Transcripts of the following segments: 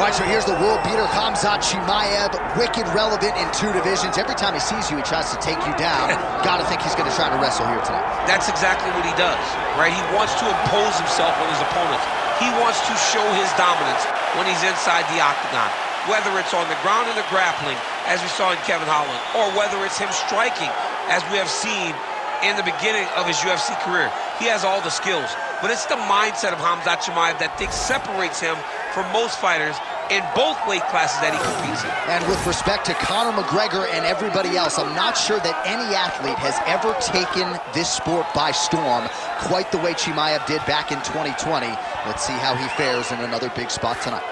All right, so here's the world beater, Khamzat Chimaev, wicked relevant in 2 divisions. Every time he sees you, he tries to take you down. Gotta think he's gonna try to wrestle here tonight. That's exactly what he does, right? He wants to impose himself on his opponents. He wants to show his dominance when he's inside the octagon, whether it's on the ground in the grappling, as we saw in Kevin Holland, or whether it's him striking, as we have seen in the beginning of his UFC career. He has all the skills, but it's the mindset of Khamzat Chimaev that separates him from most fighters in both weight classes that he competes in. And with respect to Conor McGregor and everybody else, I'm not sure that any athlete has ever taken this sport by storm quite the way Chimaev did back in 2020. Let's see how he fares in another big spot tonight.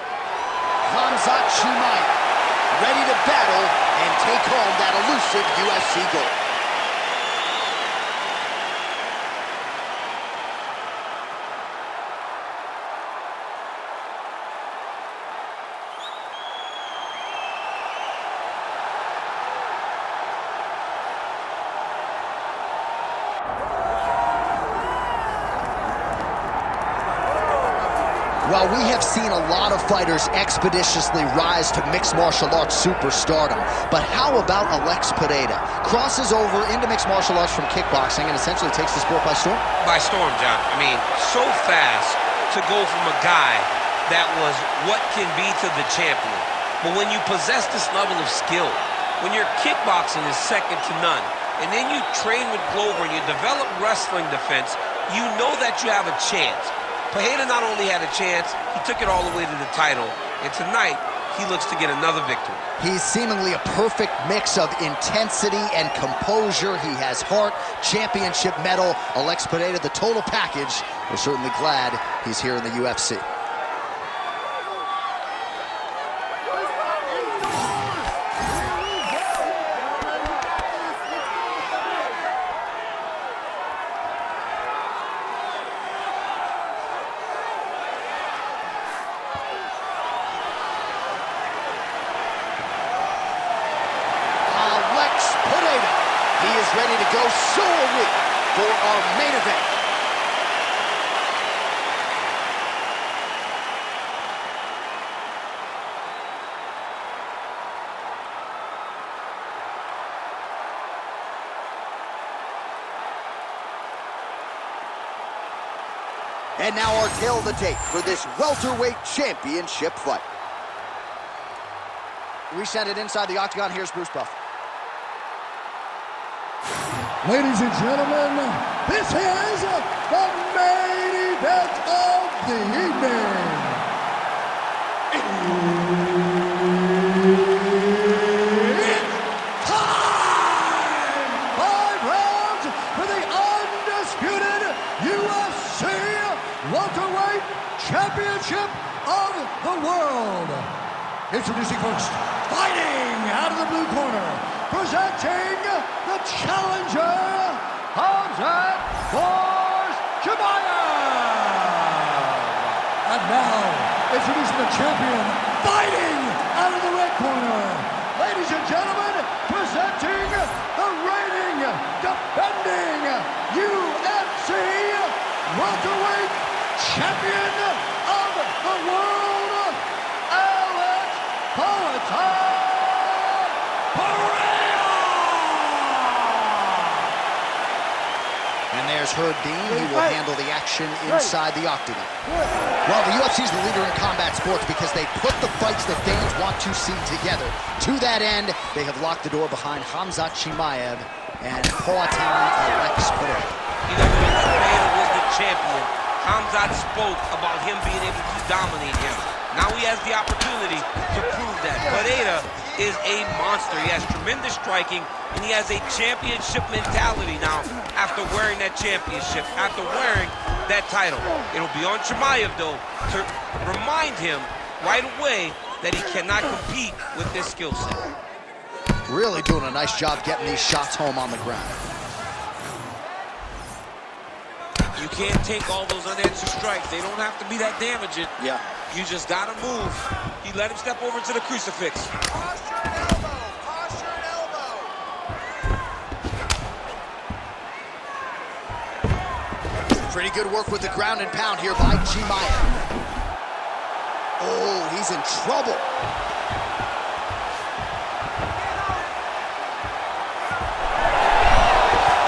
Khamzat Chimaev, ready to battle and take home that elusive UFC gold. Well, we have seen a lot of fighters expeditiously rise to mixed martial arts superstardom. But how about Alex Pereira? Crosses over into mixed martial arts from kickboxing and essentially takes the sport by storm? By storm, John. I mean, so fast to go from a guy that was what can be to the champion. But when you possess this level of skill, when your kickboxing is second to none, and then you train with Glover and you develop wrestling defense, you know that you have a chance. Pereira not only had a chance, he took it all the way to the title. And tonight, he looks to get another victory. He's seemingly a perfect mix of intensity and composure. He has heart, championship medal. Alex Pereira, the total package. We're certainly glad he's here in the UFC. Ready to go, so are we, for our main event. And now our tale of the tape for this welterweight championship fight. We send it inside the octagon. Here's Bruce Buffer. Ladies and gentlemen, this is the main event of the evening. It's time! 5 rounds for the undisputed UFC welterweight championship of the world. Introducing first, fighting out of the blue corner, presenting the challenger, Khamzat Chimaev. And now, introducing the champion, fighting out of the red corner. Ladies and gentlemen, presenting the reigning, defending UFC welterweight champion of the world, Alex Pereira! And there's Herb Dean. He will handle the action inside the octagon. Well, the UFC is the leader in combat sports because they put the fights that fans want to see together. To that end, they have locked the door behind Khamzat Chimaev and Poatan Alex Pereira. You know, when Pereira was the champion, Khamzat spoke about him being able to dominate him. Now he has the opportunity to prove that. Pereira is a monster. He has tremendous striking, and he has a championship mentality now after wearing that championship, after wearing that title. It'll be on Chimaev, though, to remind him right away that he cannot compete with this skill set. Really doing a nice job getting these shots home on the ground. You can't take all those unanswered strikes. They don't have to be that damaging. Yeah. You just gotta move. He let him step over to the crucifix. Posture and elbow. Posture and elbow. Pretty good work with the ground and pound here by Chimaev. Oh, he's in trouble.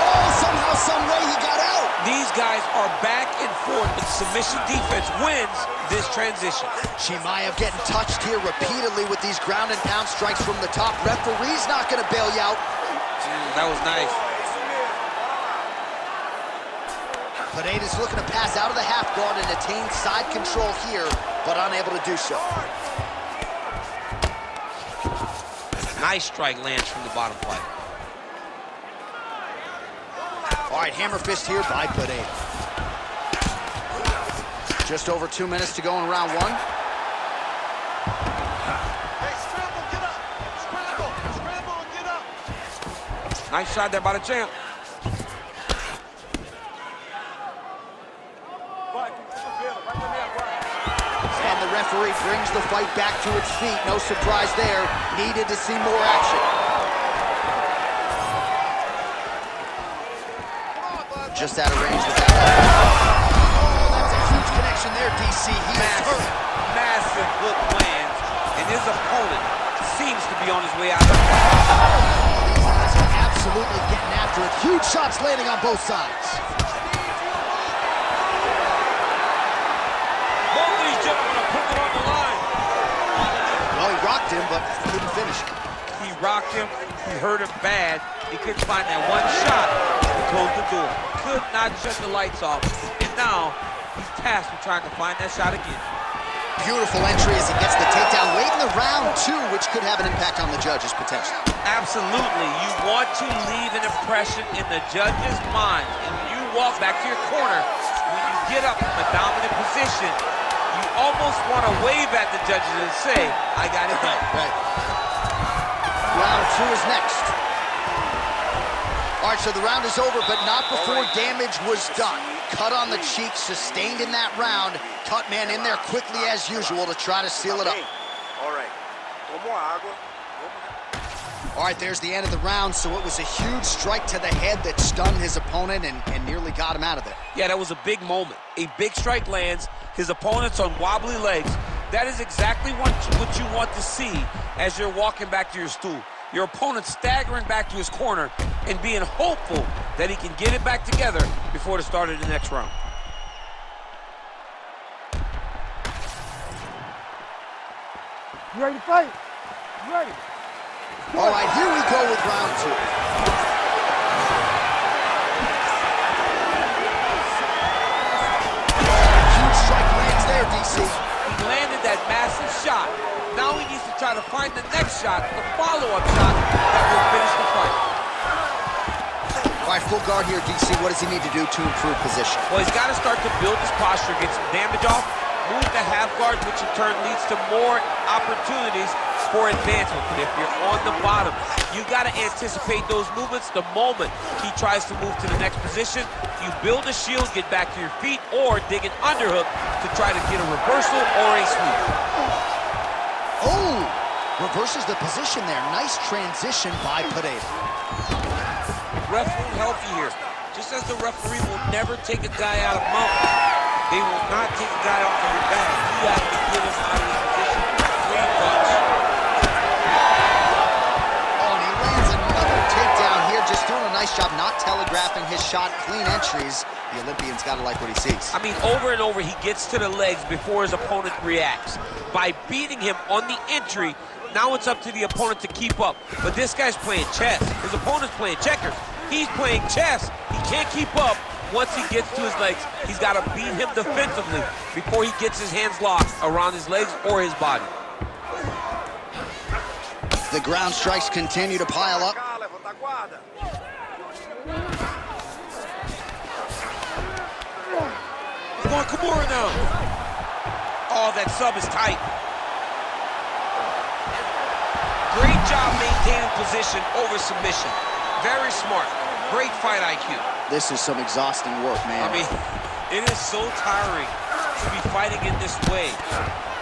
Oh, somehow, some way he got out. These guys are back and forth, and submission defense wins this transition. Chimaev getting touched here repeatedly with these ground and pound strikes from the top. Referee's not going to bail you out. That was nice. Pereira's looking to pass out of the half guard and attain side control here, but unable to do so. Nice strike lands from the bottom plate. All right, hammer fist here by Pereira. Just over 2 minutes to go in round one. Hey, scramble, get up. Scramble and get up. Nice shot there by the champ. And the referee brings the fight back to its feet. No surprise there. Needed to see more action. Just out of range with that. Oh, that's a huge connection there, DC. He is hurt. Massive hook lands, and his opponent seems to be on his way out of it. These guys are absolutely getting after it. Huge shots landing on both sides. Both of these gentlemen are putting it on the line. Well, he rocked him, but couldn't finish it. He rocked him. He hurt him bad. He couldn't find that one shot to close the door. Could not shut the lights off. And now he's tasked with trying to find that shot again. Beautiful entry as he gets the takedown late in the round, too, which could have an impact on the judges, potentially. Absolutely. You want to leave an impression in the judge's mind. And when you walk back to your corner, when you get up from a dominant position, you almost want to wave at the judges and say, I got it done. Right. Round two is next. All right, so the round is over, but not before damage was done. Cut on the cheek, sustained in that round. Cut man in there quickly as usual to try to seal it up. All right. One more agua. All right, there's the end of the round, so it was a huge strike to the head that stunned his opponent and nearly got him out of there. Yeah, that was a big moment. A big strike lands, his opponent's on wobbly legs. That is exactly what you want to see as you're walking back to your stool. Your opponent staggering back to his corner and being hopeful that he can get it back together before the start of the next round. You ready to fight? You ready? All right, here we go with round two. Huge strike lands there, DC. He landed that massive shot. Now he needs to try to find the next shot, the follow-up shot that will finish the fight. All right, full guard here, DC. What does he need to do to improve position? Well, he's got to start to build his posture, get some damage off, move the half guard, which in turn leads to more opportunities for advancement. But if you're on the bottom, you got to anticipate those movements the moment he tries to move to the next position. You build a shield, get back to your feet, or dig an underhook to try to get a reversal or a sweep. Oh, reverses the position there. Nice transition by Pereira. Referee healthy here. Just as the referee will never take a guy out of mountain, they will not take a guy off of your back. You have to get him out of his position. Clean punch. Oh, and he lands another takedown here. Just doing a nice job not telegraphing his shot. Clean entries. The Olympian's got to like what he sees. I mean, over and over, he gets to the legs before his opponent reacts. By beating him on the entry, now it's up to the opponent to keep up. But this guy's playing chess. His opponent's playing checkers. He's playing chess. He can't keep up. Once he gets to his legs, he's got to beat him defensively before he gets his hands locked around his legs or his body. The ground strikes continue to pile up. He's going Kimura now. Oh, that sub is tight. Great job maintaining position over submission. Very smart. Great fight IQ. This is some exhausting work, man. I mean, it is so tiring to be fighting in this way.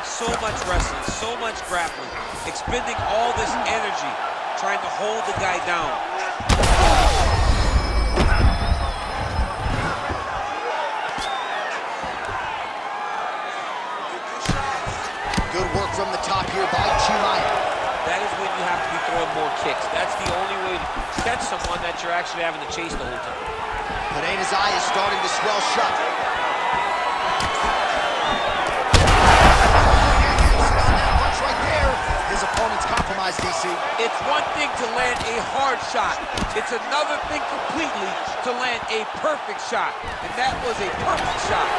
So much wrestling, so much grappling, expending all this energy trying to hold the guy down. from the top here by Chimaev. That is when you have to be throwing more kicks. That's the only way to catch someone that you're actually having to chase the whole time. Pereira's eye is starting to swell shut. Right there, his opponent's compromised, DC. It's one thing to land a hard shot. It's another thing completely to land a perfect shot. And that was a perfect shot.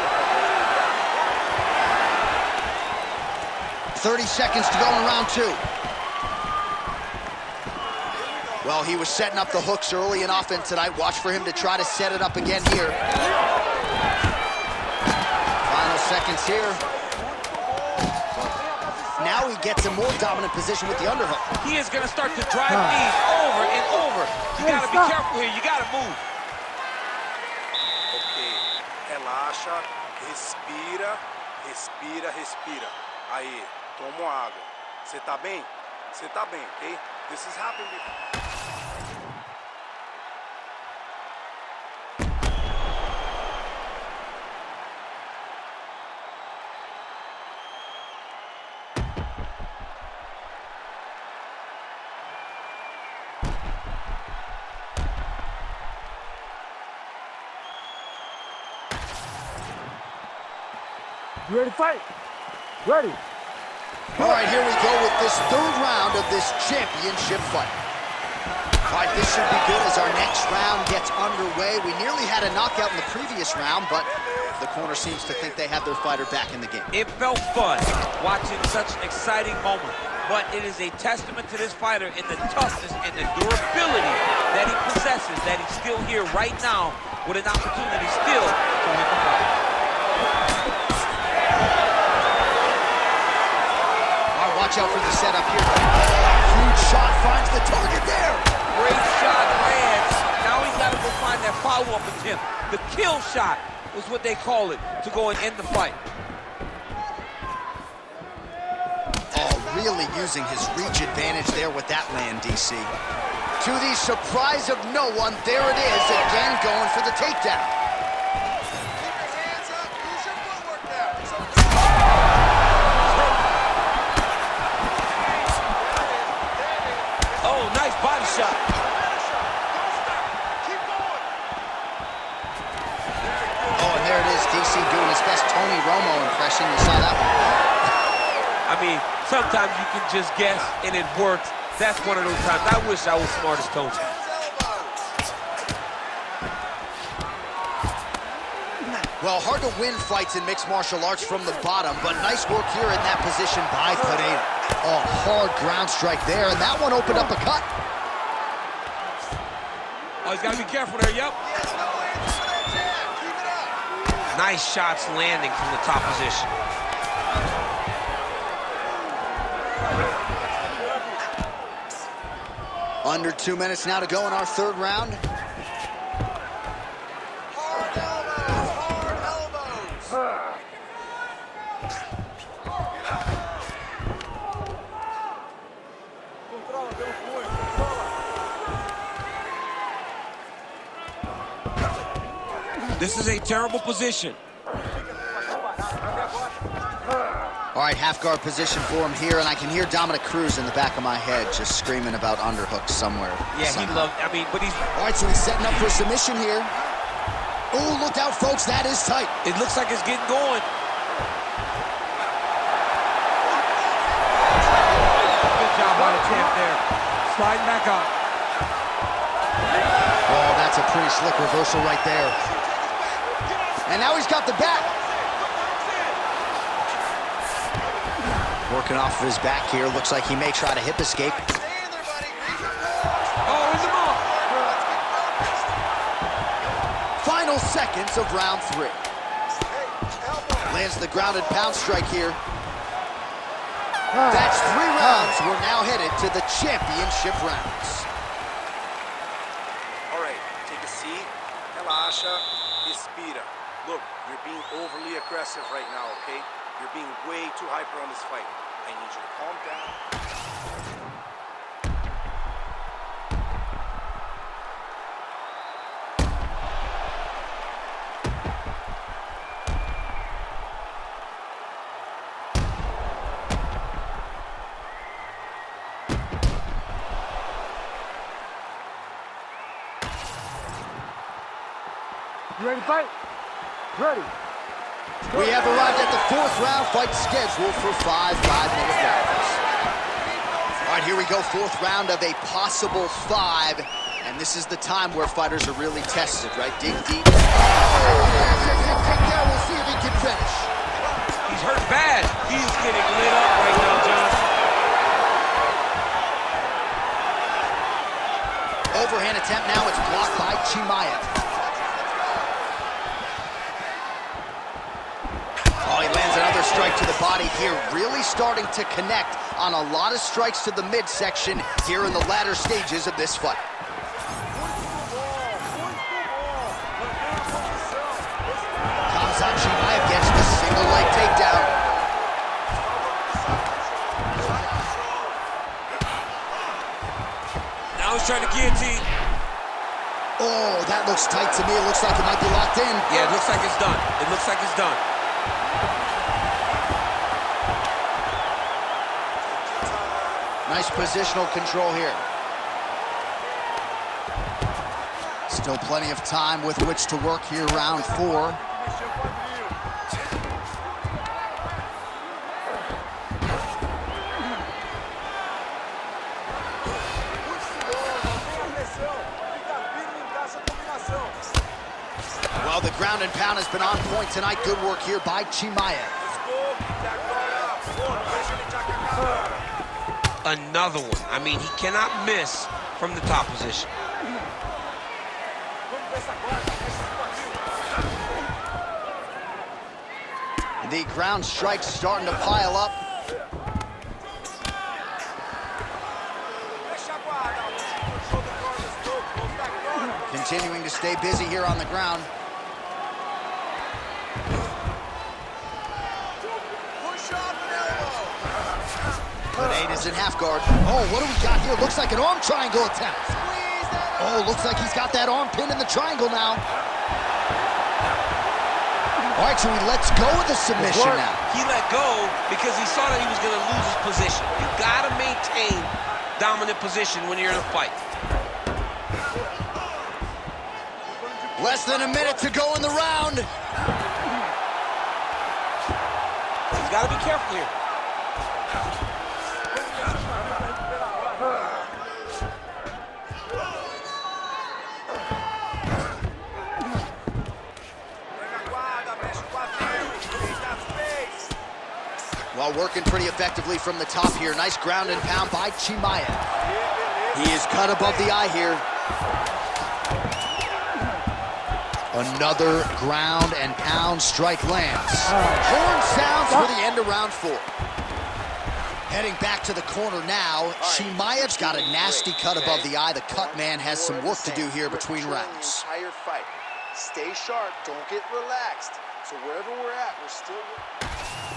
30 seconds to go in round 2. Well, he was setting up the hooks early in offense tonight. Watch for him to try to set it up again here. Final seconds here. Now he gets a more dominant position with the underhook. He is going to start to drive knees over and over. You got to be careful here. You got to move. Ok, relaxa, respira, respira, respira. Aí, toma água. Você tá bem? Você tá bem, ok? This is happening. You ready to fight? Ready. All right, here we go with this third round of this championship fight. All right, this should be good as our next round gets underway. We nearly had a knockout in the previous round, but the corner seems to think they have their fighter back in the game. It felt fun watching such an exciting moment, but it is a testament to this fighter in the toughness and the durability that he possesses, that he's still here right now with an opportunity still to win the fight. Watch out for the setup here. Huge shot finds the target there. Great shot lands. Now he's got to go find that follow-up attempt. The kill shot was what they call it to go and end the fight. Oh, really using his reach advantage there with that land, DC. To the surprise of no one, there it is, again going for the takedown. Body shot. Oh, and there it is, DC doing his best Tony Romo impression. You saw that one? I mean, sometimes you can just guess and it works. That's one of those times. I wish I was smart as Tony. Well, hard to win fights in mixed martial arts from the bottom, but nice work here in that position by Pereira. Oh, hard ground strike there, and that one opened up a cut. Oh, he's got to be careful there, yep. Nice shots landing from the top position. Under 2 minutes now to go in our third round. Hard elbows. This is a terrible position. All right, half guard position for him here, and I can hear Dominic Cruz in the back of my head just screaming about underhooks somewhere. Yeah, somehow. he loved, I mean, but he's... All right, so he's setting up for submission here. Oh, look out, folks, that is tight. It looks like it's getting going. Good job by the champ there. Sliding back up. Oh, that's a pretty slick reversal right there. And now he's got the back. Working off of his back here. Looks like he may try to hip escape. Oh, in the mouth. Final seconds of round 3. Lands the grounded pound strike here. That's 3 rounds. We're now headed to the championship rounds. All right, take a seat. Relaxa, respira. Look, you're being overly aggressive right now, okay? You're being way too hyper on this fight. I need you to calm down. You ready to fight? Ready. We have arrived at the 4th round, fight scheduled for 5 5-minute rounds. All right, here we go, 4th round of a possible 5. And this is the time where fighters are really tested, right? Dig deep. We'll see if he can finish. He's hurt bad. He's getting lit up right now, John. Overhand attempt now, it's blocked by Chimaev. Oh, he lands another strike to the body here, really starting to connect on a lot of strikes to the midsection here in the latter stages of this fight. Khamzat Chimaev gets the single leg takedown. Now he's trying to guillotine. Oh, that looks tight to me. It looks like it might be locked in. Yeah, it looks like it's done. It looks like it's done. Nice positional control here. Still plenty of time with which to work here, round 4. Well, the ground and pound has been on point tonight. Good work here by Chimaev. Another one. I mean, he cannot miss from the top position. The ground strikes starting to pile up. Continuing to stay busy here on the ground. Pereira's in half guard. Oh, what do we got here? Looks like an arm triangle attempt. Oh, looks like he's got that arm pinned in the triangle now. All right, so he lets go of the submission now. He let go because he saw that he was going to lose his position. You got to maintain dominant position when you're in a fight. Less than a minute to go in the round. He's got to be careful here. Well, working pretty effectively from the top here. Nice ground and pound by Chimaev. He is cut above the eye here. Another ground and pound strike lands. Horn sounds for the end of round 4. Heading back to the corner now. Chimaev's got a nasty cut above the eye. The cut man has some work to do here between rounds. Entire fight. Stay sharp. Don't get relaxed. So wherever we're at, we're still.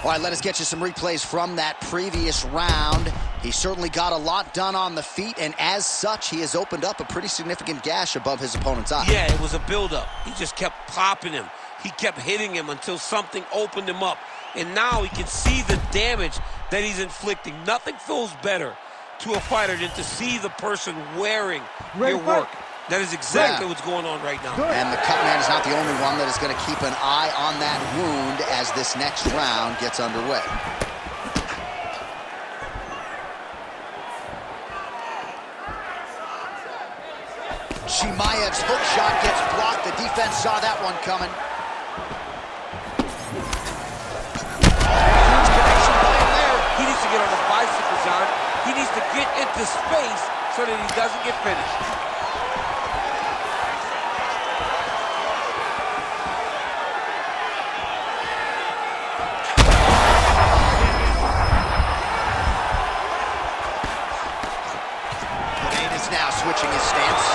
All right, let us get you some replays from that previous round. He certainly got a lot done on the feet, and as such, he has opened up a pretty significant gash above his opponent's eye. Yeah, it was a buildup. He just kept popping him. He kept hitting him until something opened him up. And now he can see the damage that he's inflicting. Nothing feels better to a fighter than to see the person wearing your work. That is exactly what's going on right now. And the cut man is not the only one that is going to keep an eye on that wound as this next round gets underway. Chimaev's hook shot gets blocked. The defense saw that one coming. Huge connection by him there. He needs to get on the bicycle, John. He needs to get into space so that he doesn't get finished. Now switching his stance.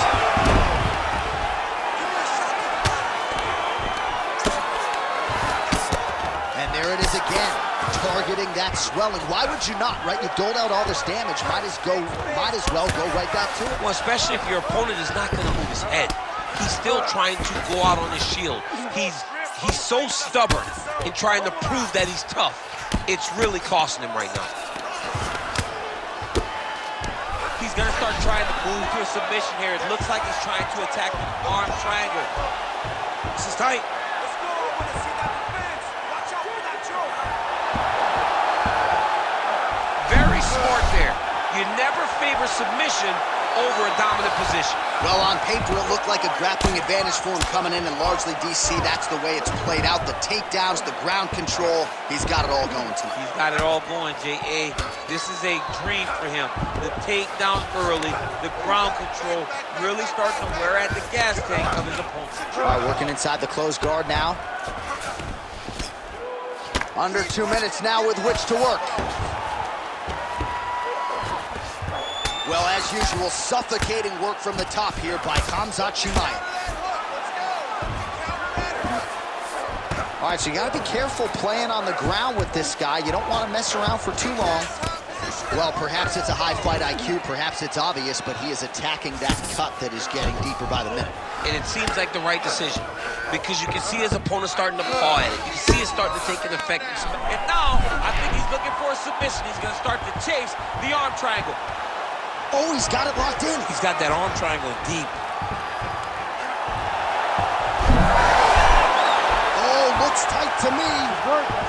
And there it is again, targeting that swelling. Why would you not, right? You doled out all this damage, might as well go right back to it. Well, especially if your opponent is not going to move his head. He's still trying to go out on his shield. He's so stubborn in trying to prove that he's tough. It's really costing him right now. He's going to start trying to move to a submission here. It looks like he's trying to attack the arm triangle. This is tight. Let's go. I want to see that defense. Watch out for that choke. Very smart there. You never favor submission over a dominant position. Well, on paper, it looked like a grappling advantage for him coming in, and largely, DC, that's the way it's played out. The takedowns, the ground control, he's got it all going tonight. He's got it all going, J.A. This is a dream for him. The takedown early, the ground control, really starting to wear at the gas tank of his opponent. All right, working inside the closed guard now. Under 2 minutes now with which to work. Well, as usual, suffocating work from the top here by Khamzat Chimaev. All right, so you got to be careful playing on the ground with this guy. You don't want to mess around for too long. Well, perhaps it's a high fight IQ, perhaps it's obvious, but he is attacking that cut that is getting deeper by the minute. And it seems like the right decision because you can see his opponent starting to paw at it. You can see it starting to take an effect. And now, I think he's looking for a submission. He's going to start to chase the arm triangle. Oh, he's got it locked in. He's got that arm triangle deep. Oh, looks tight to me.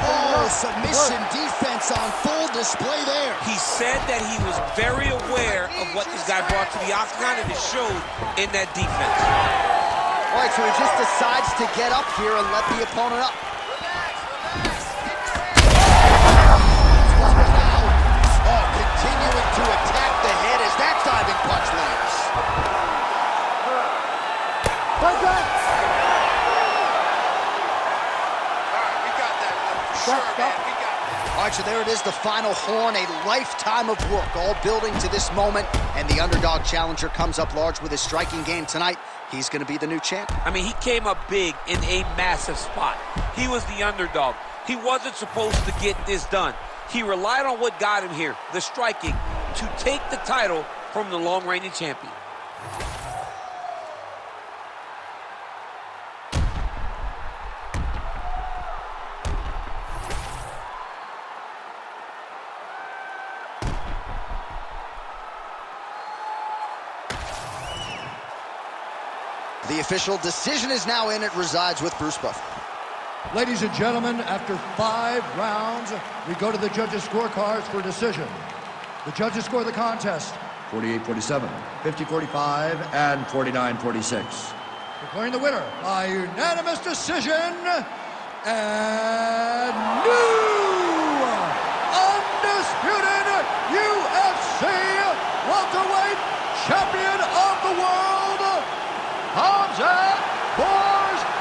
Oh, submission defense on full display there. He said that he was very aware of what this guy brought to the octagon, and it showed in that defense. All right, so he just decides to get up here and let the opponent up. Oh, continuing to attack the head as that diving punch lands. Right back. All right, we got that one for sure, man. We got that. All right, so there it is, the final horn, a lifetime of work, all building to this moment, and the underdog challenger comes up large with his striking game tonight. He's going to be the new champ. I mean, he came up big in a massive spot. He was the underdog. He wasn't supposed to get this done. He relied on what got him here, the striking, to take the title from the long-reigning champion. The official decision is now in. It resides with Bruce Buffer. Ladies and gentlemen, after 5 rounds, we go to the judges' scorecards for decision. The judges score the contest 48-47, 50-45, and 49-46. Declaring the winner by unanimous decision, and new undisputed UFC welterweight champion of the world, Khamzat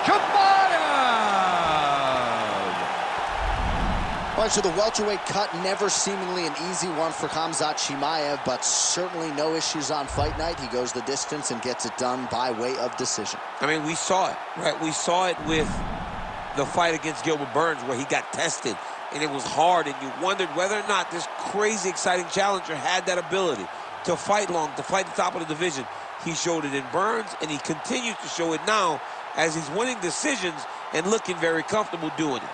Chimaev. All right, so the welterweight cut, never seemingly an easy one for Khamzat Chimaev, but certainly no issues on fight night. He goes the distance and gets it done by way of decision. I mean, we saw it, right? We saw it with the fight against Gilbert Burns where he got tested, and it was hard, and you wondered whether or not this crazy, exciting challenger had that ability to fight long, to fight the top of the division. He showed it in Burns, and he continues to show it now as he's winning decisions and looking very comfortable doing it.